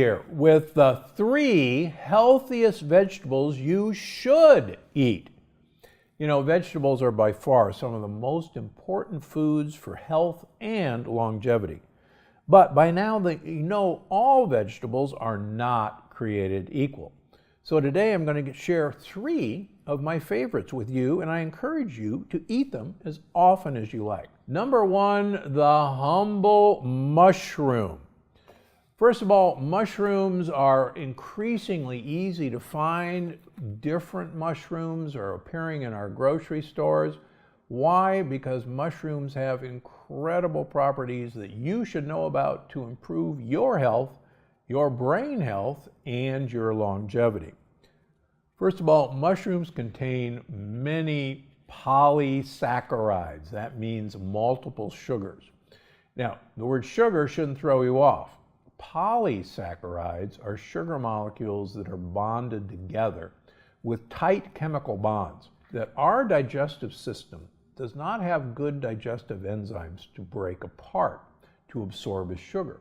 Here with the 3 healthiest vegetables you should eat. You know, vegetables are by far some of the most important foods for health and longevity. But by now, you know all vegetables are not created equal. So today I'm going to share 3 of my favorites with you, and I encourage you to eat them as often as you like. Number 1, the humble mushroom. First of all, mushrooms are increasingly easy to find. Different mushrooms are appearing in our grocery stores. Why? Because mushrooms have incredible properties that you should know about to improve your health, your brain health, and your longevity. First of all, mushrooms contain many polysaccharides. That means multiple sugars. Now, the word sugar shouldn't throw you off. Polysaccharides are sugar molecules that are bonded together with tight chemical bonds that our digestive system does not have good digestive enzymes to break apart to absorb as sugar.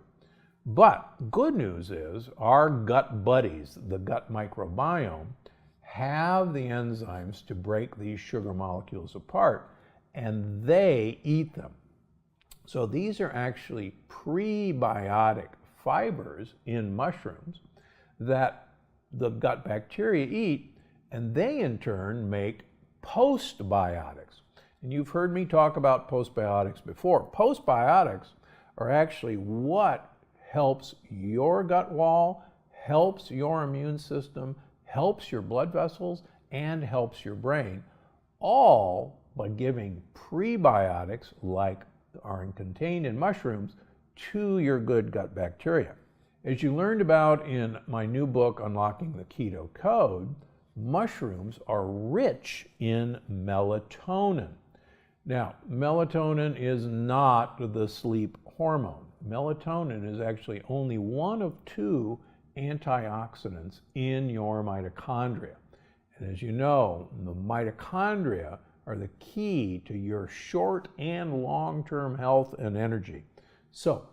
But good news is our gut buddies, the gut microbiome, have the enzymes to break these sugar molecules apart, and they eat them. So these are actually prebiotic fibers in mushrooms that the gut bacteria eat, and they in turn make postbiotics. And you've heard me talk about postbiotics before. Postbiotics are actually what helps your gut wall, helps your immune system, helps your blood vessels, and helps your brain, all by giving prebiotics like are contained in mushrooms to your good gut bacteria. As you learned about in my new book, Unlocking the Keto Code, mushrooms are rich in melatonin. Now, melatonin is not the sleep hormone. Melatonin is actually only one of 2 antioxidants in your mitochondria. And as you know, the mitochondria are the key to your short and long-term health and energy. So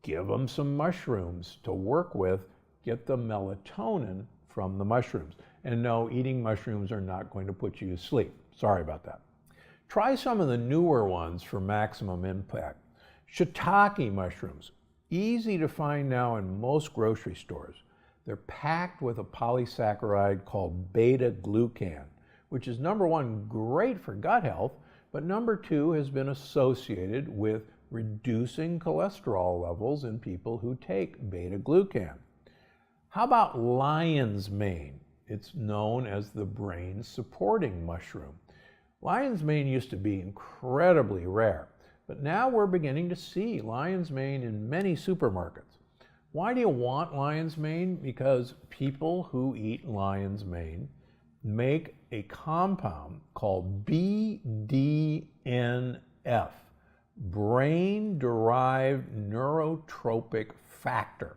give them some mushrooms to work with, get the melatonin from the mushrooms. And no, eating mushrooms are not going to put you to sleep. Sorry about that. Try some of the newer ones for maximum impact. Shiitake mushrooms, easy to find now in most grocery stores. They're packed with a polysaccharide called beta-glucan, which is number 1, great for gut health, but number 2 has been associated with reducing cholesterol levels in people who take beta-glucan. How about lion's mane? It's known as the brain supporting mushroom. Lion's mane used to be incredibly rare, but now we're beginning to see lion's mane in many supermarkets. Why do you want lion's mane? Because people who eat lion's mane make a compound called BDNF, brain-derived neurotropic factor.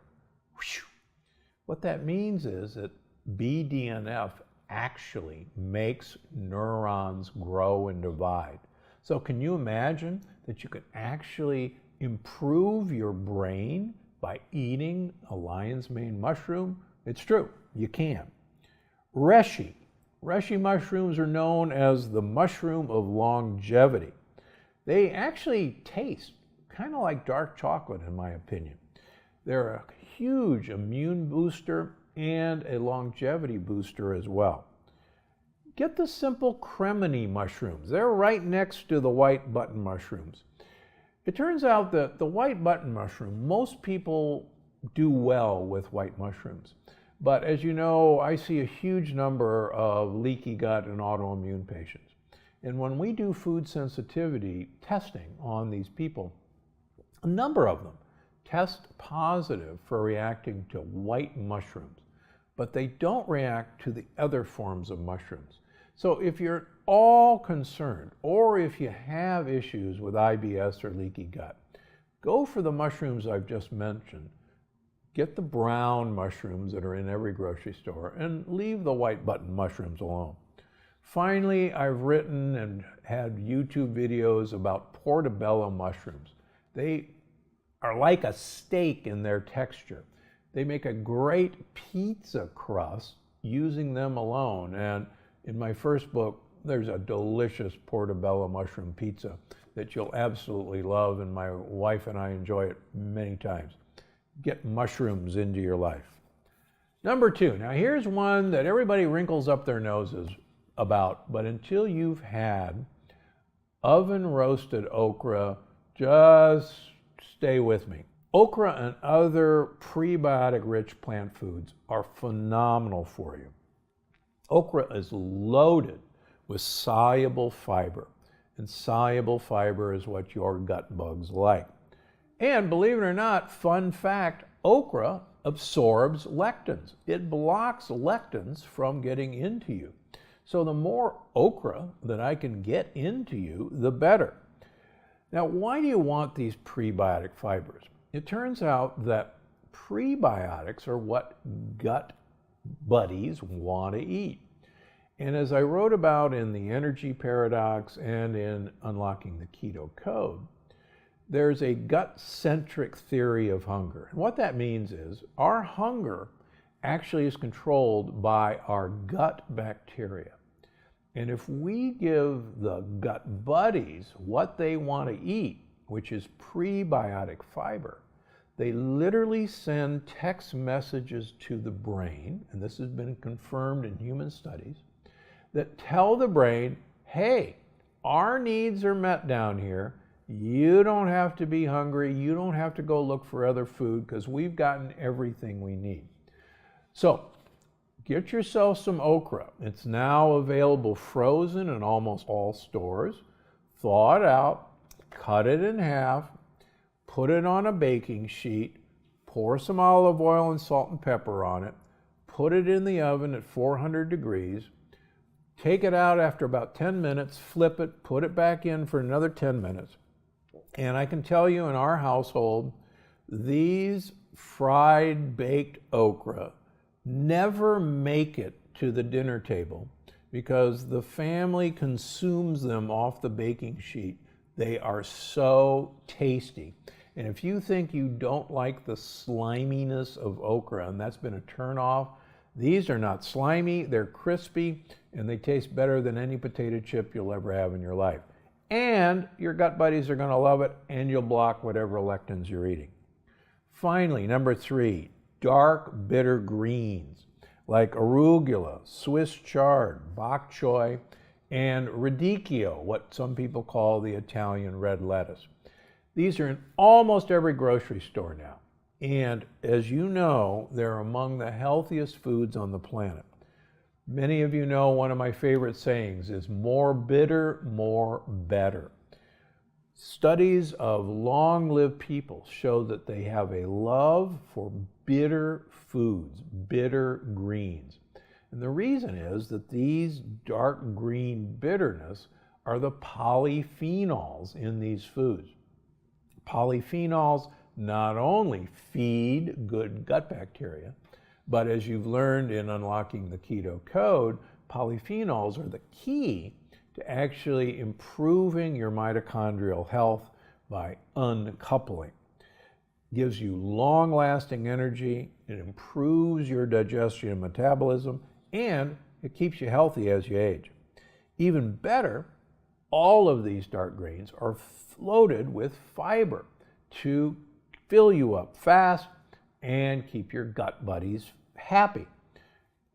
What that means is that BDNF actually makes neurons grow and divide. So can you imagine that you could actually improve your brain by eating a lion's mane mushroom? It's true, you can. Reishi. Reishi mushrooms are known as the mushroom of longevity. They actually taste kind of like dark chocolate, in my opinion. They're a huge immune booster and a longevity booster as well. Get the simple cremini mushrooms. They're right next to the white button mushrooms. It turns out that the white button mushroom, most people do well with white mushrooms. But as you know, I see a huge number of leaky gut and autoimmune patients. And when we do food sensitivity testing on these people, a number of them test positive for reacting to white mushrooms, but they don't react to the other forms of mushrooms. So if you're at all concerned, or if you have issues with IBS or leaky gut, go for the mushrooms I've just mentioned. Get the brown mushrooms that are in every grocery store and leave the white button mushrooms alone. Finally, I've written and had YouTube videos about portobello mushrooms. They are like a steak in their texture. They make a great pizza crust using them alone. And in my first book, there's a delicious portobello mushroom pizza that you'll absolutely love, and my wife and I enjoy it many times. Get mushrooms into your life. Number 2, now here's one that everybody wrinkles up their noses about, but until you've had oven roasted okra, just stay with me. Okra and other prebiotic-rich plant foods are phenomenal for you. Okra is loaded with soluble fiber, and soluble fiber is what your gut bugs like. And believe it or not, fun fact, okra absorbs lectins. It blocks lectins from getting into you. So the more okra that I can get into you, the better. Now, why do you want these prebiotic fibers? It turns out that prebiotics are what gut buddies want to eat. And as I wrote about in the energy paradox and in Unlocking the Keto Code, there's a gut-centric theory of hunger. And what that means is our hunger actually is controlled by our gut bacteria. And if we give the gut buddies what they want to eat, which is prebiotic fiber, they literally send text messages to the brain, and this has been confirmed in human studies, that tell the brain, hey, our needs are met down here. You don't have to be hungry. You don't have to go look for other food because we've gotten everything we need. So get yourself some okra. It's now available frozen in almost all stores. Thaw it out, cut it in half, put it on a baking sheet, pour some olive oil and salt and pepper on it, put it in the oven at 400 degrees, take it out after about 10 minutes, flip it, put it back in for another 10 minutes. And I can tell you in our household, these fried baked okra never make it to the dinner table because the family consumes them off the baking sheet. They are so tasty. And if you think you don't like the sliminess of okra, and that's been a turnoff, these are not slimy, they're crispy, and they taste better than any potato chip you'll ever have in your life. And your gut buddies are going to love it, and you'll block whatever lectins you're eating. Finally, number 3, dark bitter greens like arugula, Swiss chard, bok choy, and radicchio, what some people call the Italian red lettuce. These are in almost every grocery store now. And as you know, they're among the healthiest foods on the planet. Many of you know one of my favorite sayings is more bitter, more better. Studies of long-lived people show that they have a love for bitter foods, bitter greens. And the reason is that these dark green bitterness are the polyphenols in these foods. Polyphenols not only feed good gut bacteria, but as you've learned in Unlocking the Keto Code, polyphenols are the key to actually improving your mitochondrial health by uncoupling. Gives you long-lasting energy, it improves your digestion and metabolism, and it keeps you healthy as you age. Even better, all of these dark greens are loaded with fiber to fill you up fast and keep your gut buddies happy.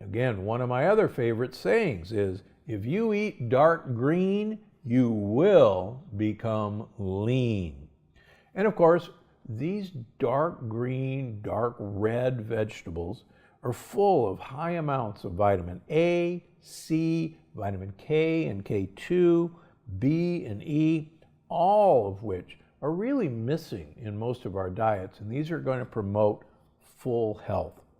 Again, one of my other favorite sayings is, if you eat dark green, you will become lean. And of course, these dark green, dark red vegetables are full of high amounts of vitamin A, C, vitamin K and K2, B and E, all of which are really missing in most of our diets, and these are going to promote full health.